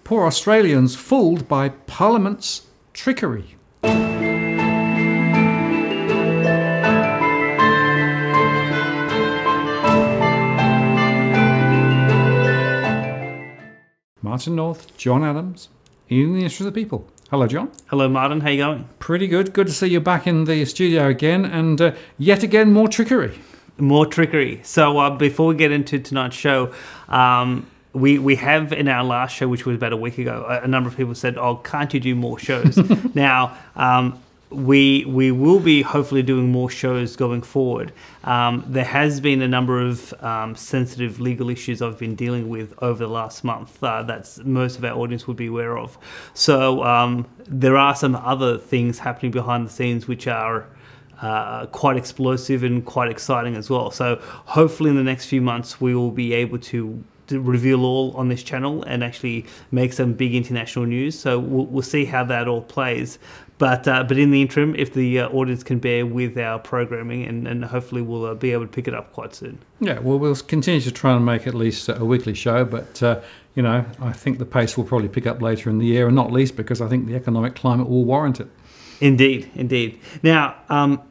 Poor Australians fooled by Parliament's trickery. Martin North, John Adams, in the interest of the people. Hello, John. Hello, Martin. How you going? Pretty good. Good to see you back in the studio again, and yet again more trickery. More trickery. So before we get into tonight's show, we have in our last show, which was about a week ago, a number of people said, "Oh, can't you do more shows?" Now, we will be hopefully doing more shows going forward. There has been a number of sensitive legal issues I've been dealing with over the last month that most of our audience would be aware of. So there are some other things happening behind the scenes which are quite explosive and quite exciting as well. So hopefully in the next few months we will be able to reveal all on this channel and actually make some big international news. So we'll see how that all plays. But in the interim, if the audience can bear with our programming, and hopefully we'll be able to pick it up quite soon. Yeah, well, we'll continue to try and make at least a weekly show, but you know, I think the pace will probably pick up later in the year, and not least because I think the economic climate will warrant it. Indeed, indeed. Now,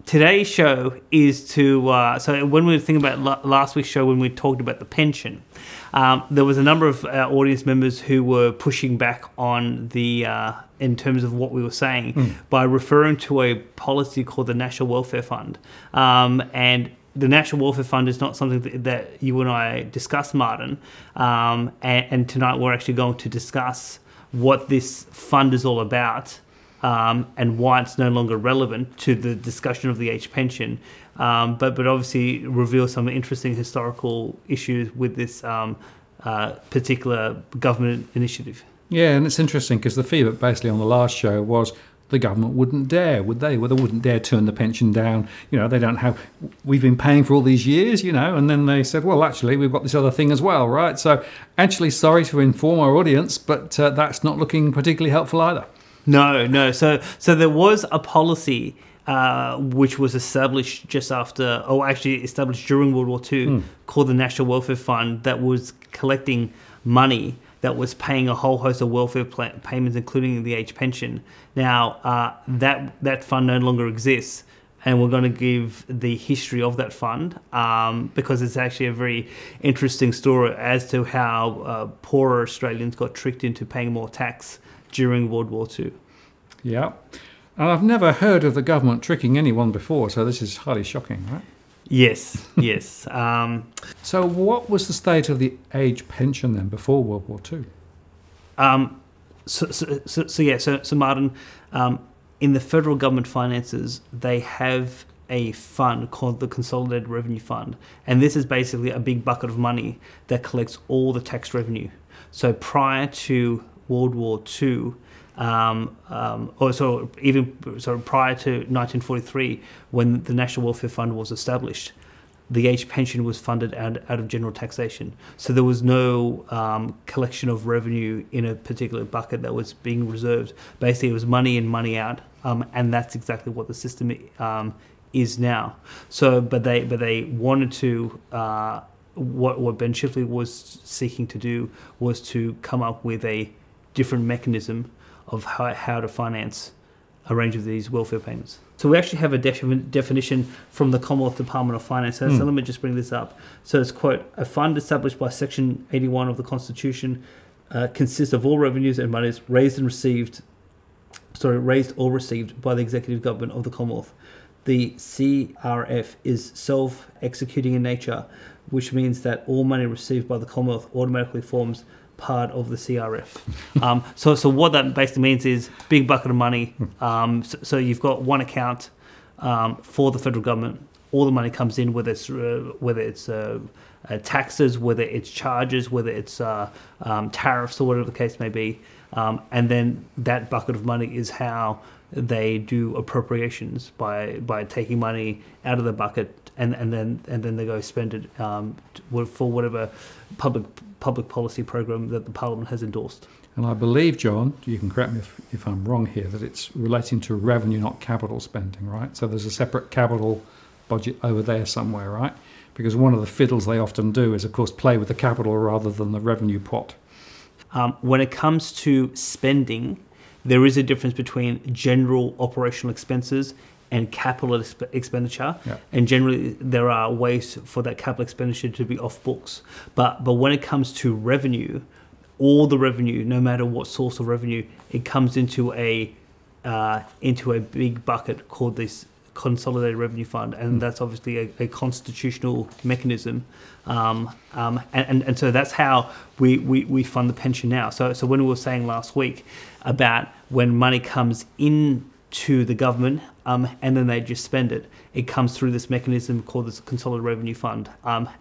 today's show is to, so when we were thinking about last week's show, when we talked about the pension, there was a number of our audience members who were pushing back on the, in terms of what we were saying, by referring to a policy called the National Welfare Fund. And the National Welfare Fund is not something that you and I discussed, Martin. And tonight we're actually going to discuss what this fund is all about. And why it's no longer relevant to the discussion of the age pension, but obviously reveal some interesting historical issues with this particular government initiative. Yeah, and it's interesting because the feedback basically on the last show was the government wouldn't dare, would they? Well, they wouldn't dare turn the pension down. You know, they don't have, we've been paying for all these years, you know, and then they said, well, actually, we've got this other thing as well, right? So actually, sorry to inform our audience, but that's not looking particularly helpful either. No. So there was a policy which was established just after, or actually established during World War II, called the National Welfare Fund, that was collecting money that was paying a whole host of welfare payments, including the age pension. Now, that fund no longer exists, and we're going to give the history of that fund because it's actually a very interesting story as to how poorer Australians got tricked into paying more tax during World War II. Yeah. And I've never heard of the government tricking anyone before, so this is highly shocking, right? Yes. So what was the state of the age pension then before World War II? So Martin, in the federal government finances, they have a fund called the Consolidated Revenue Fund. And this is basically a big bucket of money that collects all the tax revenue. So prior to World War II, prior to 1943, when the National Welfare Fund was established, the age pension was funded out of general taxation. So there was no collection of revenue in a particular bucket that was being reserved. Basically, it was money in, money out, and that's exactly what the system is now. So, but they wanted to. What Ben Shipley was seeking to do was to come up with a different mechanism of how to finance a range of these welfare payments. So we actually have a definition from the Commonwealth Department of Finance. So let me just bring this up. So it's, quote, a fund established by Section 81 of the Constitution consists of all revenues and monies raised or received by the executive government of the Commonwealth. The CRF is self-executing in nature, which means that all money received by the Commonwealth automatically forms part of the CRF. So what that basically means is big bucket of money. So you've got one account for the federal government. All the money comes in, whether it's taxes, whether it's charges, whether it's tariffs, or whatever the case may be. And then that bucket of money is how they do appropriations by taking money out of the bucket and then they go spend it for whatever public policy program that the Parliament has endorsed. And I believe, John, you can correct me if I'm wrong here, that it's relating to revenue, not capital spending, right? So there's a separate capital budget over there somewhere, right? Because one of the fiddles they often do is, of course, play with the capital rather than the revenue pot. When it comes to spending, there is a difference between general operational expenses and capital expenditure, and generally there are ways for that capital expenditure to be off books. But when it comes to revenue, all the revenue, no matter what source of revenue, it comes into a big bucket called this Consolidated Revenue Fund, and that's obviously a constitutional mechanism, and so that's how we fund the pension now. So when we were saying last week about when money comes into the government and then they just spend it, it comes through this mechanism called this Consolidated Revenue Fund,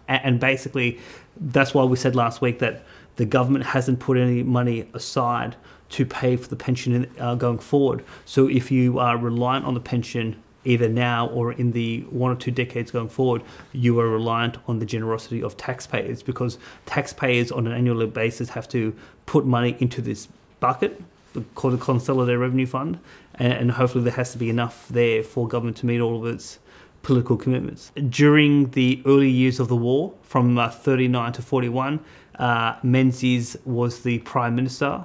and basically that's why we said last week that the government hasn't put any money aside to pay for the pension going forward. So if you are reliant on the pension either now or in the 1 or 2 decades going forward, you are reliant on the generosity of taxpayers, because taxpayers on an annual basis have to put money into this bucket called the Consolidated Revenue Fund, and hopefully there has to be enough there for government to meet all of its political commitments. During the early years of the war, from 39 to 41, Menzies was the Prime Minister,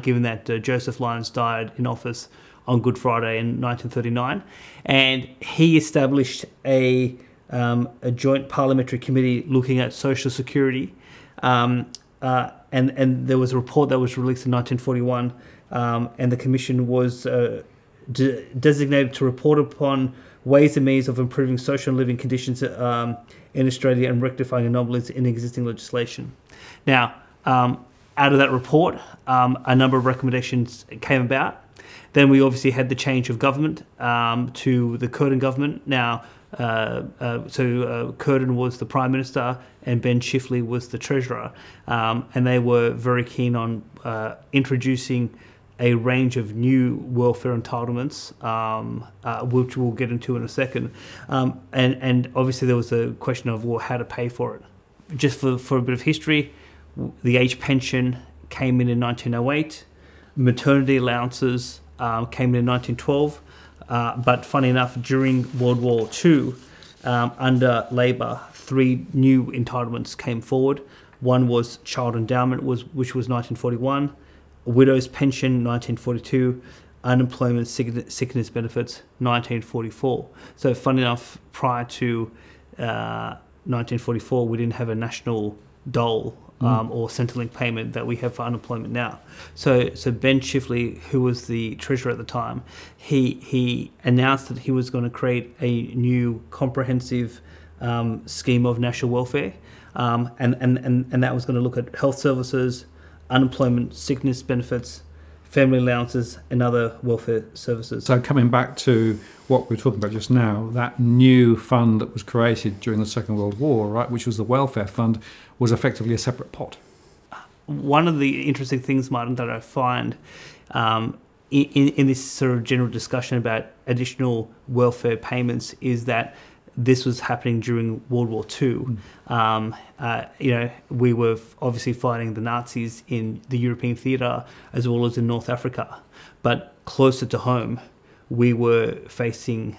given that Joseph Lyons died in office on Good Friday in 1939, and he established a joint parliamentary committee looking at social security, and there was a report that was released in 1941, and the commission was designated to report upon ways and means of improving social and living conditions in Australia and rectifying anomalies in existing legislation. Now, out of that report, a number of recommendations came about. Then we obviously had the change of government to the Curtin government. Now, Curtin was the Prime Minister and Ben Chifley was the Treasurer. And they were very keen on introducing a range of new welfare entitlements, which we'll get into in a second. And obviously there was a question of, well, how to pay for it. Just for a bit of history, the age pension came in 1908. Maternity allowances came in 1912. But funny enough, during World War II, under Labor, 3 new entitlements came forward. One was child endowment, which was 1941, widow's pension, 1942, unemployment sickness benefits, 1944. So funny enough, prior to 1944, we didn't have a national dole or Centrelink payment that we have for unemployment now. So Ben Chifley, who was the treasurer at the time, he announced that he was going to create a new comprehensive scheme of national welfare, and that was going to look at health services, unemployment sickness benefits, family allowances, and other welfare services. So coming back to what we were talking about just now, that new fund that was created during the Second World War, right, which was the welfare fund, was effectively a separate pot. One of the interesting things, Martin, that I find in this sort of general discussion about additional welfare payments is that this was happening during World War II. We were obviously fighting the Nazis in the European theatre as well as in North Africa. But closer to home, we were facing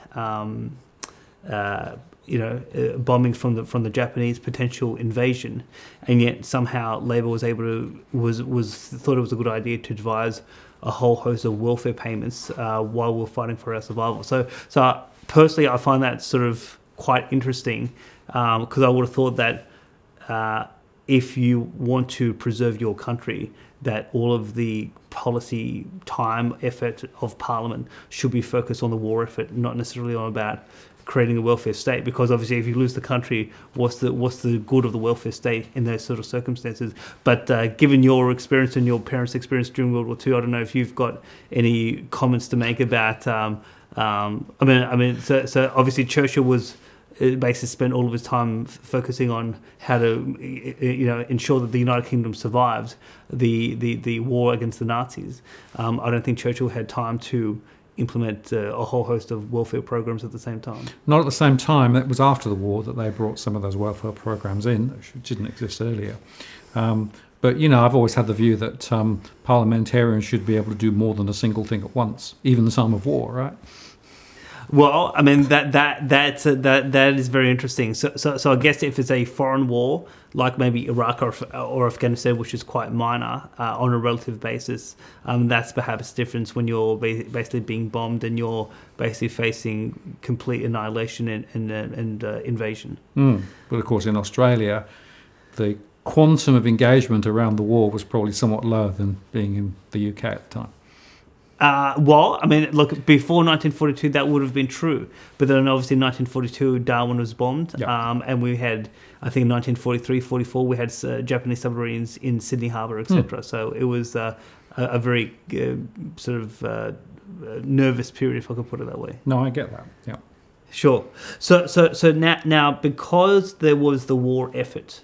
bombings from the Japanese potential invasion, and yet somehow Labor was able to thought it was a good idea to devise a whole host of welfare payments while we were fighting for our survival. So personally, I find that sort of quite interesting, because I would have thought that if you want to preserve your country, that all of the policy time, effort of Parliament should be focused on the war effort, not necessarily on about creating a welfare state, because obviously if you lose the country, what's the good of the welfare state in those sort of circumstances? But given your experience and your parents' experience during World War II, I don't know if you've got any comments to make about. So obviously Churchill was basically spent all of his time focusing on how to, ensure that the United Kingdom survived the war against the Nazis. I don't think Churchill had time to implement a whole host of welfare programs at the same time. Not at the same time. It was after the war that they brought some of those welfare programs in, which didn't exist earlier. But, I've always had the view that parliamentarians should be able to do more than a single thing at once, even the time of war, right? Well, I mean that is very interesting. So I guess if it's a foreign war like maybe Iraq or Afghanistan, which is quite minor on a relative basis, that's perhaps the difference when you're basically being bombed and you're basically facing complete annihilation and invasion. But of course, in Australia, the quantum of engagement around the war was probably somewhat lower than being in the UK at the time. Well, I mean, look, before 1942, that would have been true. But then obviously in 1942, Darwin was bombed. Yep. And we had, I think in 1943, 44, we had Japanese submarines in Sydney Harbour, etc. So it was a very sort of nervous period, if I could put it that way. No, I get that, yeah. Sure. So now, because there was the war effort,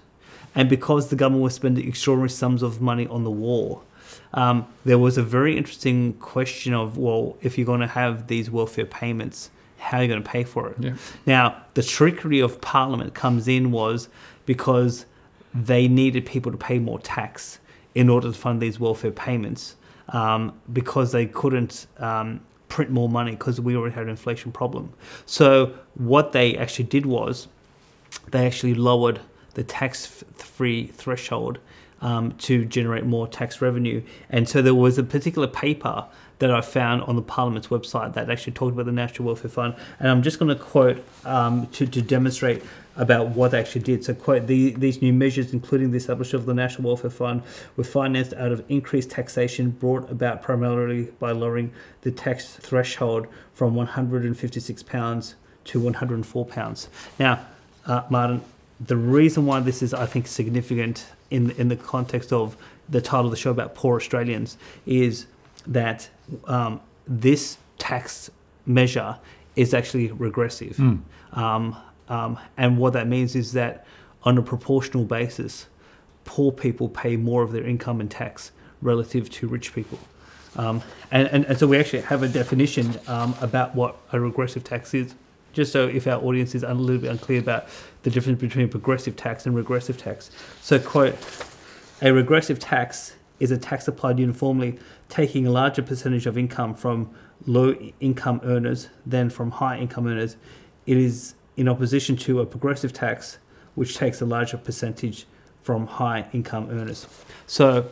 and because the government was spending extraordinary sums of money on the war, there was a very interesting question of, well, if you're going to have these welfare payments, how are you going to pay for it? Yeah. Now, the trickery of Parliament comes in was because they needed people to pay more tax in order to fund these welfare payments, because they couldn't print more money because we already had an inflation problem. So what they actually did was they actually lowered the tax-free threshold to generate more tax revenue. And so there was a particular paper that I found on the Parliament's website that actually talked about the National Welfare Fund. And I'm just going to quote to demonstrate about what they actually did. So, quote, these new measures, including the establishment of the National Welfare Fund, were financed out of increased taxation brought about primarily by lowering the tax threshold from £156 to £104. Now, Martin, the reason why this is, I think, significant in the context of the title of the show about poor Australians is that this tax measure is actually regressive. And what that means is that on a proportional basis, poor people pay more of their income in tax relative to rich people. And so we actually have a definition about what a regressive tax is, just so if our audience is a little bit unclear about the difference between progressive tax and regressive tax. So, quote, a regressive tax is a tax applied uniformly, taking a larger percentage of income from low-income earners than from high-income earners. It is in opposition to a progressive tax, which takes a larger percentage from high-income earners. So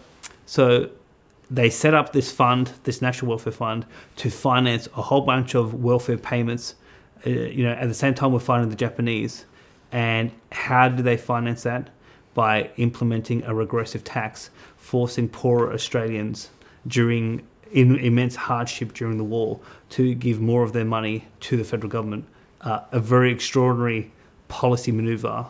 they set up this fund, this National Welfare Fund, to finance a whole bunch of welfare payments. At the same time we're fighting the Japanese. And how do they finance that? By implementing a regressive tax, forcing poorer Australians in immense hardship during the war to give more of their money to the federal government. A very extraordinary policy maneuver.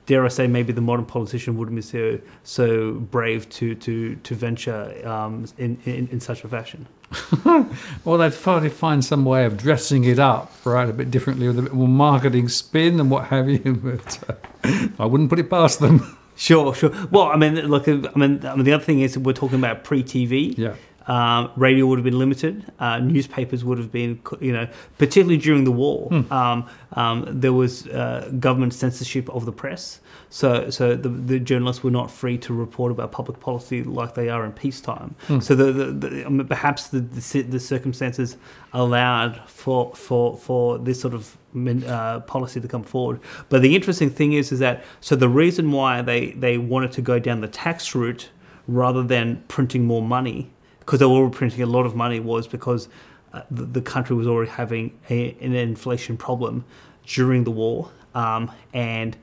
Dare I say, maybe the modern politician wouldn't be so brave to venture in such a fashion. Well, they'd probably find some way of dressing it up, right, a bit differently, with a bit more marketing spin and what have you. But I wouldn't put it past them. Sure. Well, I mean, look, the other thing is we're talking about pre-TV. Yeah. Radio would have been limited. Newspapers would have been, particularly during the war. There was government censorship of the press. So the journalists were not free to report about public policy like they are in peacetime. So perhaps the circumstances allowed for this sort of policy to come forward. But the interesting thing is that so the reason why they wanted to go down the tax route rather than printing more money, because they were already printing a lot of money, was because the country was already having an inflation problem during the war, and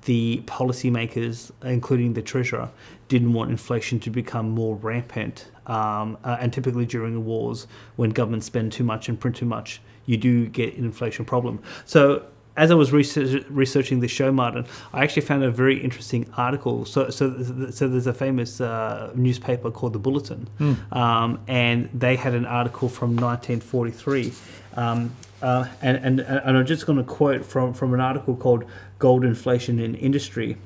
the policymakers, including the Treasurer, didn't want inflation to become more rampant. And typically during the wars, when governments spend too much and print too much, you do get an inflation problem. So as I was researching this show, Martin, I actually found a very interesting article. So there's a famous newspaper called The Bulletin, and they had an article from 1943. And I'm just going to quote from an article called Gold Inflation in Industry.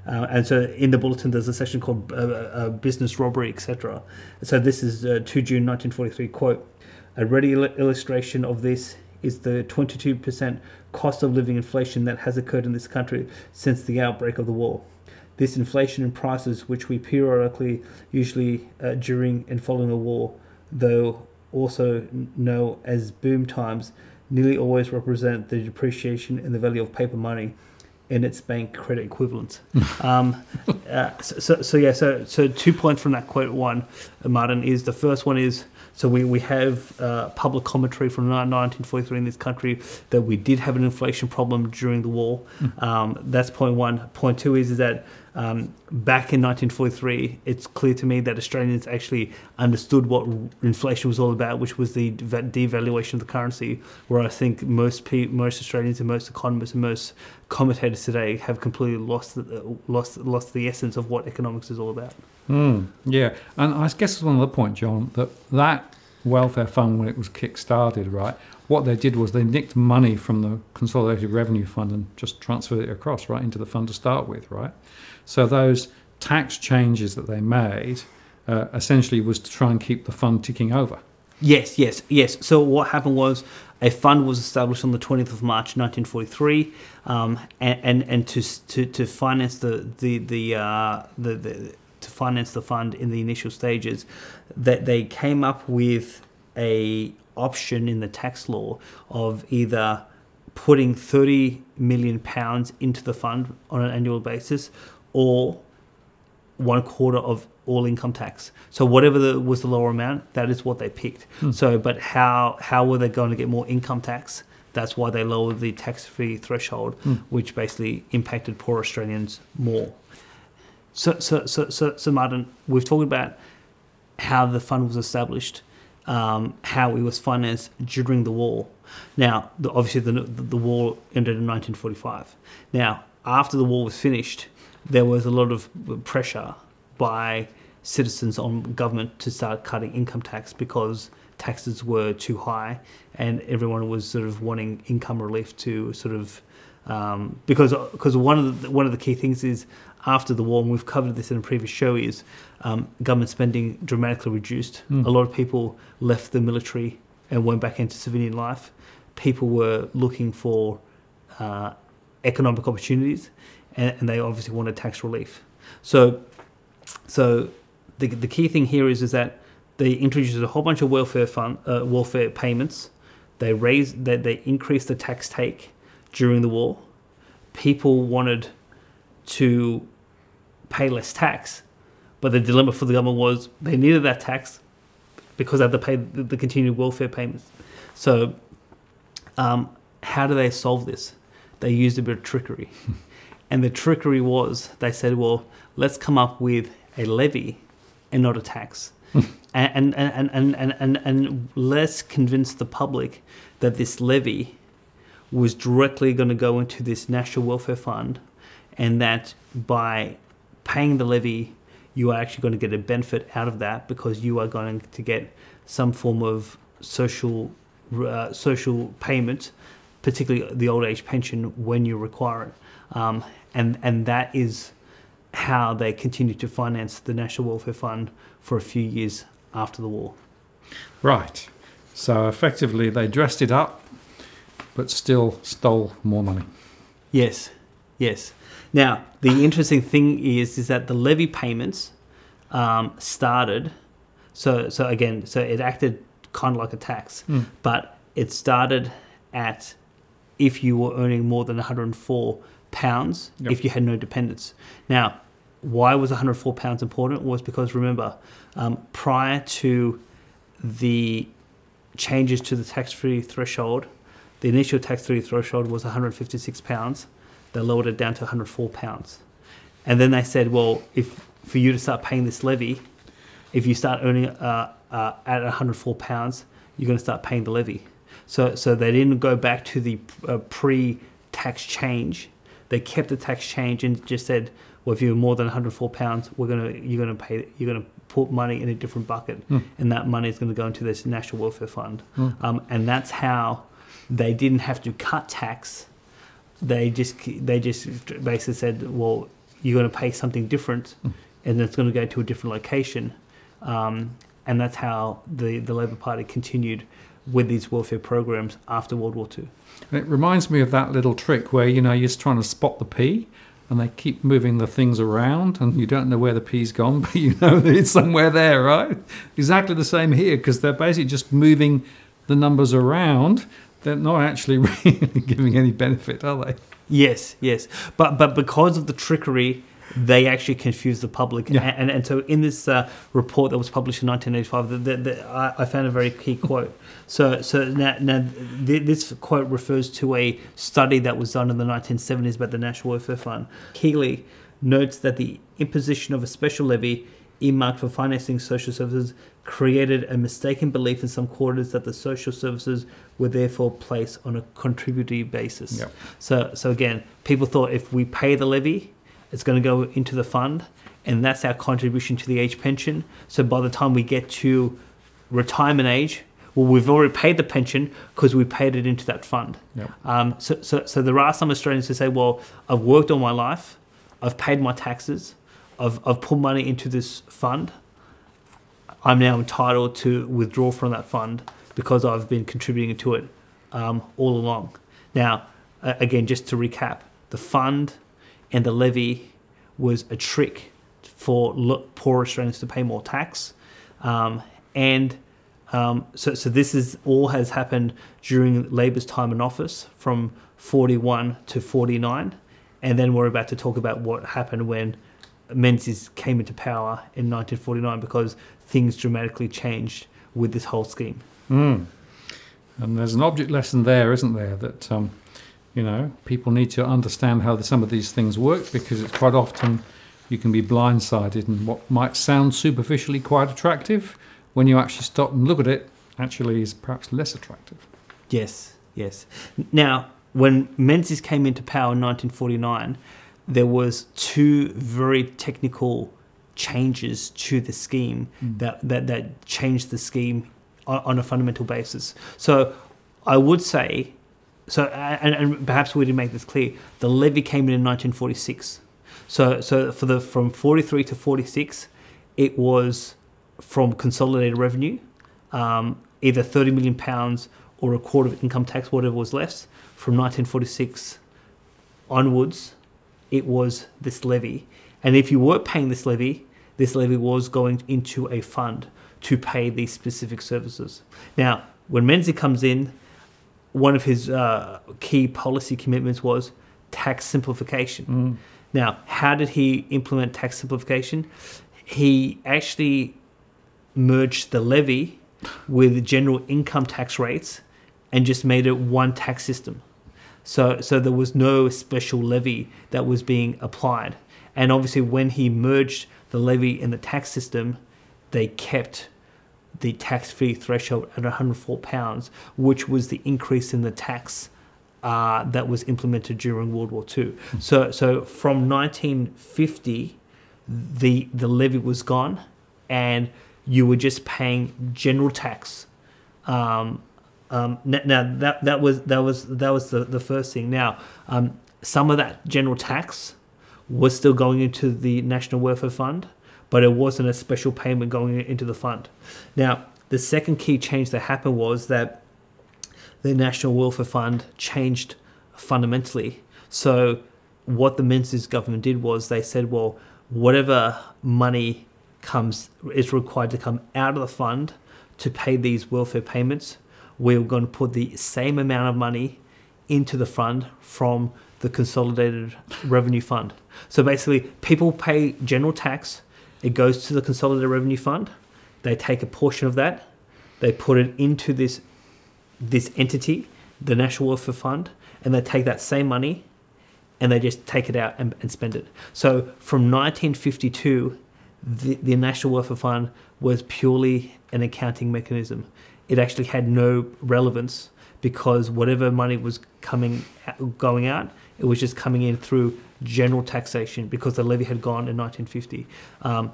And so in the Bulletin, there's a section called Business Robbery, etc. So this is 2 June 1943, quote, a ready illustration of this is the 22% cost of living inflation that has occurred in this country since the outbreak of the war. This inflation in prices, which we periodically, usually during and following a war, though also know as boom times, nearly always represent the depreciation in the value of paper money in its bank credit equivalent. So 2 points from that quote one, Martin, is the first one is, so we have public commentary from 1943 in this country that we did have an inflation problem during the war. That's point one. Point two is that back in 1943, it's clear to me that Australians actually understood what inflation was all about, which was the devaluation of the currency, where I think most Australians and most economists and most commentators today have completely lost the essence of what economics is all about. Yeah, and I guess it's one other point, John, that welfare fund, when it was kick-started, right, what they did was they nicked money from the Consolidated Revenue Fund and just transferred it across right into the fund to start with, right? So those tax changes that they made essentially was to try and keep the fund ticking over. Yes. So what happened was a fund was established on the 20th of March 1943, and to finance to finance the fund in the initial stages, that they came up with a option in the tax law of either putting £30 million into the fund on an annual basis, or 1/4 of all income tax. So whatever was the lower amount, that is what they picked. So, but how were they going to get more income tax? That's why they lowered the tax-free threshold, which basically impacted poor Australians more. So Martin, we've talked about how the fund was established, how it was financed during the war. Now, obviously the war ended in 1945. Now, after the war was finished, there was a lot of pressure by citizens on government to start cutting income tax because taxes were too high, and everyone was sort of wanting income relief to sort of because one of the key things is after the war, and we've covered this in a previous show, is government spending dramatically reduced. A lot of people left the military and went back into civilian life. People were looking for economic opportunities, and they obviously wanted tax relief. So the key thing here is that they introduced a whole bunch of welfare payments. They increased the tax take during the war. People wanted to pay less tax, but the dilemma for the government was they needed that tax because they had to pay the continued welfare payments. So how do they solve this? They used a bit of trickery. And the trickery was, they said, well, let's come up with a levy and not a tax. and let's convince the public that this levy was directly going to go into this National Welfare Fund, and that by paying the levy, you are actually going to get a benefit out of that because you are going to get some form of social payment, particularly the old age pension, when you require it. And that is how they continued to finance the National Welfare Fund for a few years after the war. Right. So effectively they dressed it up, but still stole more money. Yes. Now, the interesting thing is that the levy payments started, so it acted kind of like a tax, but it started at if you were earning more than £104 if you had no dependents. Now, why was £104 important? Was because, remember, prior to the changes to the tax-free threshold, the initial tax-free threshold was £156. They lowered it down to £104. And then they said, well, if for you to start paying this levy, if you start earning at £104, you're going to start paying the levy. So they didn't go back to the pre-tax change. They kept the tax change and just said, well, if you're more than £104, you're going to put money in a different bucket, and that money is going to go into this National Welfare Fund. And that's how they didn't have to cut tax. They just basically said, well, you're going to pay something different, and it's going to go to a different location. And that's how the Labor Party continued with these welfare programs after World War II. And it reminds me of that little trick where, you're just trying to spot the pea, and they keep moving the things around, and you don't know where the pea's gone, but you know that it's somewhere there, right? Exactly the same here, because they're basically just moving the numbers around, they're not actually really giving any benefit, are they? Yes. But because of the trickery, they actually confused the public. Yeah. And so in this report that was published in 1985, I found a very key quote. So now this quote refers to a study that was done in the 1970s about the National Welfare Fund. Keeley notes that the imposition of a special levy earmarked for financing social services created a mistaken belief in some quarters that the social services were therefore placed on a contributory basis. Yep. So again, people thought if we pay the levy, it's going to go into the fund, and that's our contribution to the age pension. So by the time we get to retirement age, well, we've already paid the pension because we paid it into that fund. Yep. So there are some Australians who say, well, I've worked all my life, I've paid my taxes, I've put money into this fund, I'm now entitled to withdraw from that fund because I've been contributing to it all along. Now, again, just to recap, the fund and the levy was a trick for poor Australians to pay more tax. So this is all has happened during Labor's time in office from 41 to 49. And then we're about to talk about what happened when Menzies came into power in 1949, because things dramatically changed with this whole scheme. And there's an object lesson there, isn't there, that people need to understand how some of these things work, because it's quite often you can be blindsided, and what might sound superficially quite attractive, when you actually stop and look at it, actually is perhaps less attractive. Yes. Now, when Menzies came into power in 1949, there was two very technical changes to the scheme that changed the scheme on a fundamental basis. So I would say, and perhaps we didn't make this clear, the levy came in 1946. So from 43 to 46, it was from consolidated revenue, either £30 million or a quarter of income tax, whatever was left. From 1946 onwards, it was this levy. And if you were paying this levy was going into a fund to pay these specific services. Now, when Menzies comes in, one of his key policy commitments was tax simplification. Now, how did he implement tax simplification? He actually merged the levy with general income tax rates and just made it one tax system. So there was no special levy that was being applied. And obviously when he merged the levy and the tax system, they kept the tax-free threshold at £104, which was the increase in the tax that was implemented during World War II. So from 1950, the levy was gone, and you were just paying general tax. Now that was the first thing. Now, some of that general tax was still going into the National Welfare Fund, but it wasn't a special payment going into the fund. Now, the second key change that happened was that the National Welfare Fund changed fundamentally. So what the Menzies government did was they said, well, whatever money is required to come out of the fund to pay these welfare payments, we're going to put the same amount of money into the fund from the Consolidated Revenue Fund. So basically, people pay general tax, it goes to the Consolidated Revenue Fund, they take a portion of that, they put it into this entity, the National Welfare Fund, and they take that same money and they just take it out and spend it. So from 1952, the National Welfare Fund was purely an accounting mechanism. It actually had no relevance, because whatever money was going out, it was just coming in through general taxation, because the levy had gone in 1950.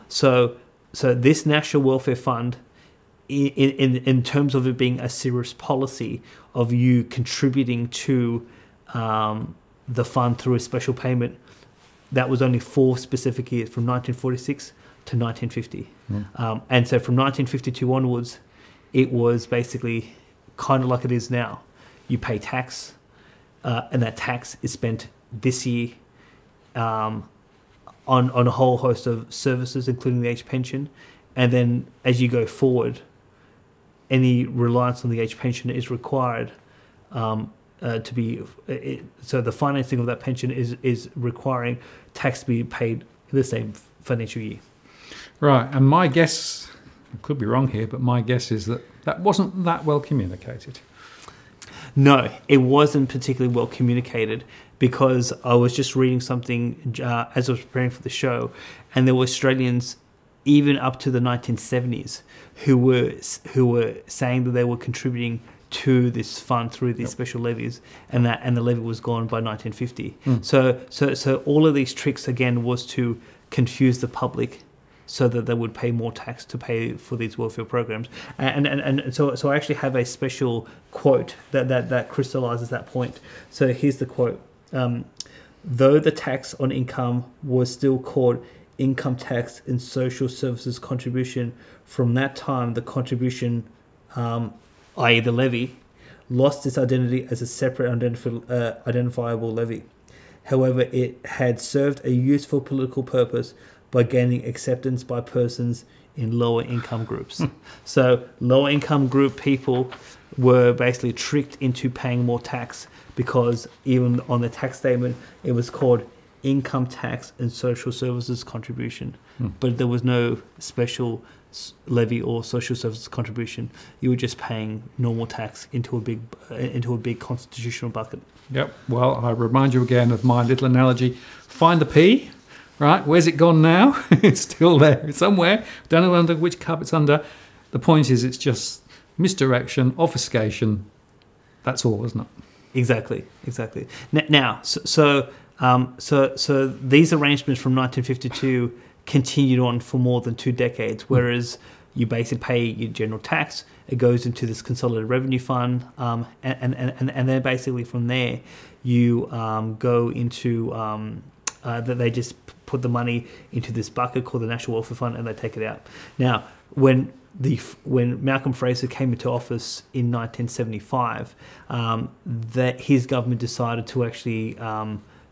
So this National Welfare Fund, in terms of it being a serious policy of you contributing to the fund through a special payment, that was only 4 specific years, from 1946 to 1950. And so from 1952 onwards, it was basically kind of like it is now. You pay tax, and that tax is spent this year on a whole host of services, including the age pension. And then as you go forward, any reliance on the age pension is required to be so the financing of that pension is requiring tax to be paid in the same financial year. Right, and my guess, I could be wrong here, but my guess is that wasn't that well communicated. No, it wasn't particularly well communicated, because I was just reading something as I was preparing for the show, and there were Australians even up to the 1970s who were saying that they were contributing to this fund through these special levies, and the levy was gone by 1950. So all of these tricks again was to confuse the public, so that they would pay more tax to pay for these welfare programs. And so I actually have a special quote that crystallizes that point. So here's the quote. Though the tax on income was still called income tax and social services contribution, from that time the contribution, i.e. the levy, lost its identity as a separate identifiable levy. However, it had served a useful political purpose by gaining acceptance by persons in lower income groups. So lower income group people were basically tricked into paying more tax, because even on the tax statement it was called income tax and social services contribution, but there was no special levy or social services contribution. You were just paying normal tax into a big constitutional bucket. Yep. Well, I remind you again of my little analogy. Find the P. Right, where's it gone now? It's still there somewhere. Don't know under which cup it's under. The point is, it's just misdirection, obfuscation. That's all, isn't it? Exactly. Now, so these arrangements from 1952 continued on for more than 2 decades. Whereas you basically pay your general tax, it goes into this Consolidated Revenue Fund, and then basically from there you go into that they just put the money into this bucket called the National Welfare Fund, and they take it out. Now, when Malcolm Fraser came into office in 1975, that his government decided to actually,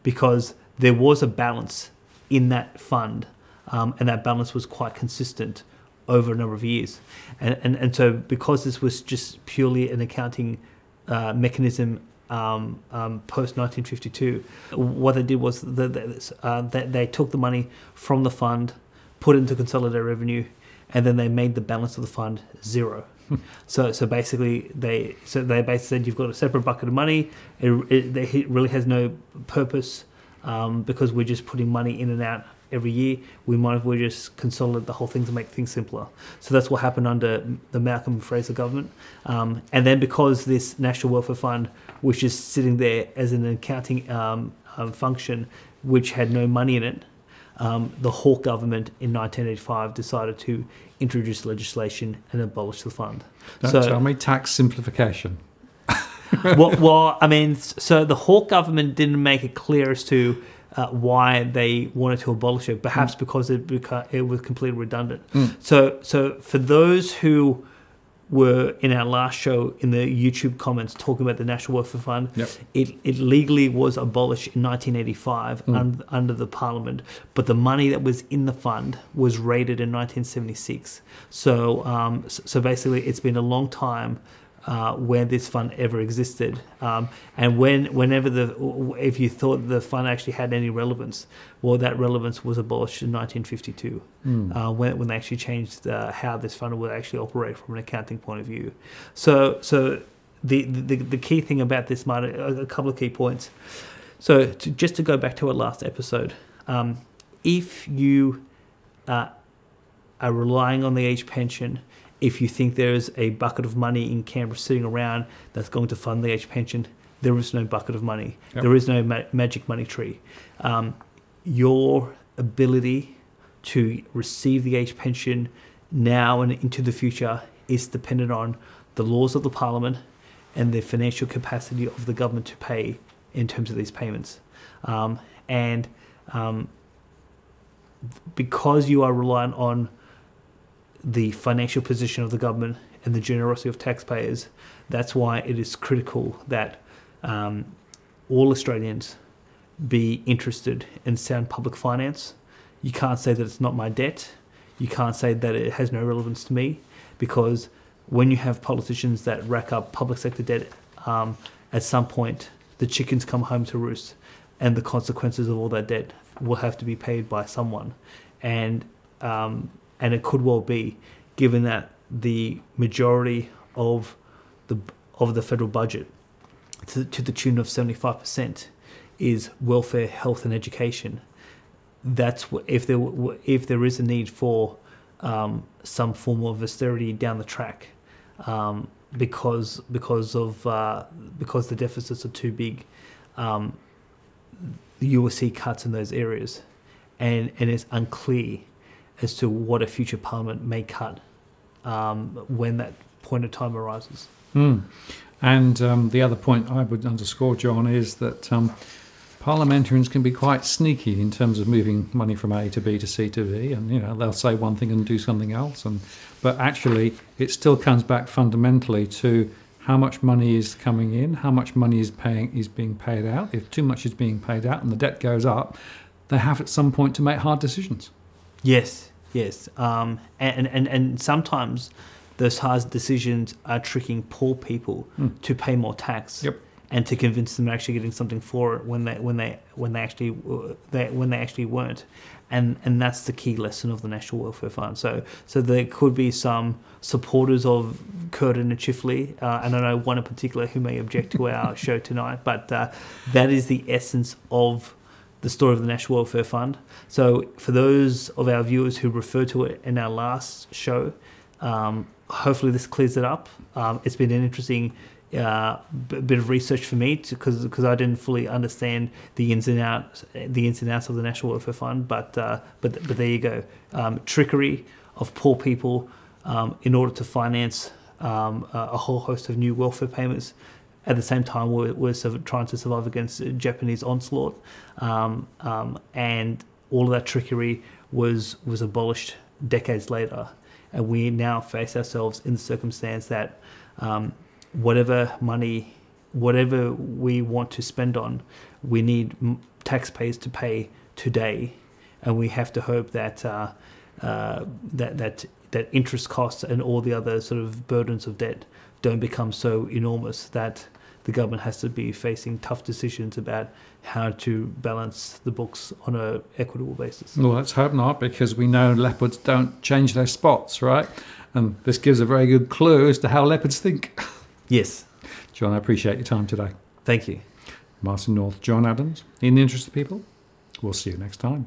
because there was a balance in that fund, and that balance was quite consistent over a number of years, and so because this was just purely an accounting mechanism. Post 1952, what they did was they took the money from the fund, put it into consolidated revenue, and then they made the balance of the fund zero. So basically they basically said, you've got a separate bucket of money. It really has no purpose, because we're just putting money in and out every year. We might as well just consolidate the whole thing to make things simpler. So that's what happened under the Malcolm Fraser government. And then because this National Welfare Fund was just sitting there as an accounting function which had no money in it, the Hawke government in 1985 decided to introduce legislation and abolish the fund. Don't tell me tax simplification. well, I mean, so the Hawke government didn't make it clear as to why they wanted to abolish it, perhaps because it was completely redundant. So for those who were in our last show in the YouTube comments talking about the National Welfare Fund, it legally was abolished in 1985 under the Parliament, but the money that was in the fund was raided in 1976. So basically it's been a long time where this fund ever existed, and if you thought the fund actually had any relevance, well, that relevance was abolished in 1952, when they actually changed how this fund would actually operate from an accounting point of view. So the key thing about this, Martin, a couple of key points. So just to go back to our last episode, if you are relying on the age pension, if you think there is a bucket of money in Canberra sitting around that's going to fund the age pension, there is no bucket of money. There is no magic money tree. Your ability to receive the age pension now and into the future is dependent on the laws of the Parliament and the financial capacity of the government to pay in terms of these payments. Because you are reliant on the financial position of the government and the generosity of taxpayers, that's why it is critical that all Australians be interested in sound public finance. You can't say that it's not my debt. You can't say that it has no relevance to me, because when you have politicians that rack up public sector debt at at some point the chickens come home to roost, and the consequences of all that debt will have to be paid by someone, and it could well be, given that the majority of the federal budget, to the tune of 75%, is welfare, health, and education. That's if there is a need for some form of austerity down the track, because the deficits are too big, you will see cuts in those areas, and it's unclear as to what a future parliament may cut when that point of time arises. And the other point I would underscore, John, is that parliamentarians can be quite sneaky in terms of moving money from A to B to C to D, and they'll say one thing and do something else, but actually it still comes back fundamentally to how much money is coming in, how much money is being paid out. If too much is being paid out and the debt goes up, they have at some point to make hard decisions. Yes, and sometimes those hard decisions are tricking poor people to pay more tax. Yep. And to convince them they're actually getting something for it when they actually weren't, and that's the key lesson of the National Welfare Fund. So there could be some supporters of Curtin and Chifley, and I know one in particular who may object to our show tonight, but that is the essence of the story of the National Welfare Fund. So for those of our viewers who referred to it in our last show, hopefully this clears it up. It's been an interesting bit of research for me because I didn't fully understand the ins and outs of the National Welfare Fund. But there you go, trickery of poor people in order to finance a whole host of new welfare payments. At the same time, we're trying to survive against Japanese onslaught, and all of that trickery was abolished decades later, and we now face ourselves in the circumstance that whatever we want to spend on, we need taxpayers to pay today, and we have to hope that that interest costs and all the other sort of burdens of debt don't become so enormous that the government has to be facing tough decisions about how to balance the books on an equitable basis. Well, let's hope not, because we know leopards don't change their spots, right? And this gives a very good clue as to how leopards think. Yes. John, I appreciate your time today. Thank you. Martin North, John Adams. In the interest of people, we'll see you next time.